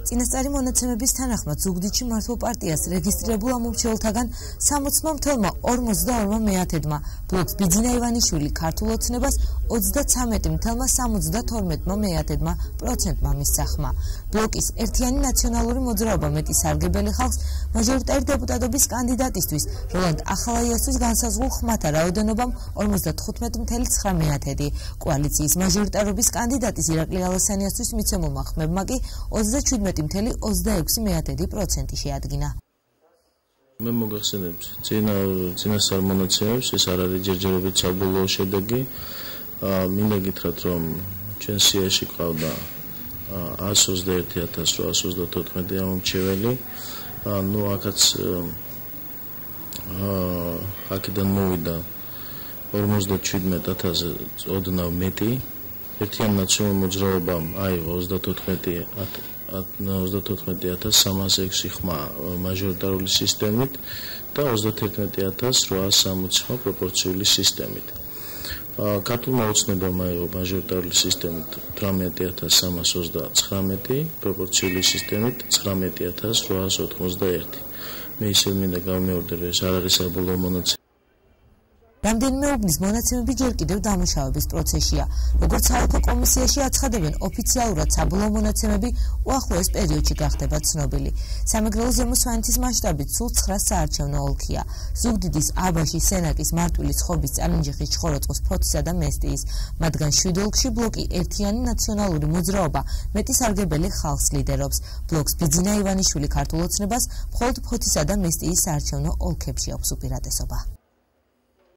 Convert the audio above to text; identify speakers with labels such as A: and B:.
A: წინასწარი მონაცემების თანახმად ზუგდიდში მართლ პარტიას რეგისტრირებულ ამომრჩეველთაგან 60.42 მეათედმა, ბლოკს ბიძინა ივანიშვილი ქართულ ოცნებას 33.72 მეათედმა პროცენტმა მისცახმა. ბლოკის ერთიანი ნაციონალური მოძრაობა მეტი სარგებელი ხალხს მაჟორიტარი დეპუტატობის კანდიდატისთვის როლანდ ახალაიასთვის განსაზღვრულ ხმათა რაოდენობამ 55.9 მეათედი. კოალიციის მაჟორიტარობის კანდიდატის ირაკლი ალასანიასთვის მიცემულმა ხმებმა კი 37.26% შეადგინა.
B: მე მოგახსენებთ წინასწარ მონაცემებს, ეს არ არის ჯერჯერობით საბოლოო შედეგი. მინდა გითხრათ, რომ ჩვენ სიაში ყავდა 121.834 ამომრჩეველი. აქედან მოვიდა 57.000 ოდნავ მეტი. ერთიან ნაციონალურ მოძრაობამ აიღო 34.306 ხმა მაჟორიტარული სისტემით და 31.860 ხმა პროპორციული სისტემით. ქართულმა ოცნებამ აიღო მაჟორიტარული სისტემით 18.329, პროპორციული სისტემით 19.891. მე ისევ მინდა გავმეორდე, რომ ეს არ არის საბოლოო მონაცემები.
A: რამდენიმე უბნის მონაცემები ჯერ კიდევ დამუშავების პროცესშია. როგორც საოლქო კომისიაში აცხადებენ, ოფიციალურად საბოლოო მონაცემები უახლოეს პერიოდში გახდება ცნობილი. სამეგრელო ზემო სვანეთის მასშტაბით სულ 9 საარჩევნო ოლქია. ზუგდიდის, აბაშის, სენაკის, მარტვილის, ხობის, წალენჯიხის, ჩხოროწყუს, ფოთისა და მესტიის. მათგან 7 ოლქში ბლოკი ერთიანი ნაციონალური მოძრაობა მეტი სარგებელი ხალხს ლიდერობს. ბლოკს ბიძინა ივანიშვილი ქართულ ოცნებას მხოლოდ ფოთისა და მესტიის საარჩევნო ოლქებში აქვს უპირატესობა.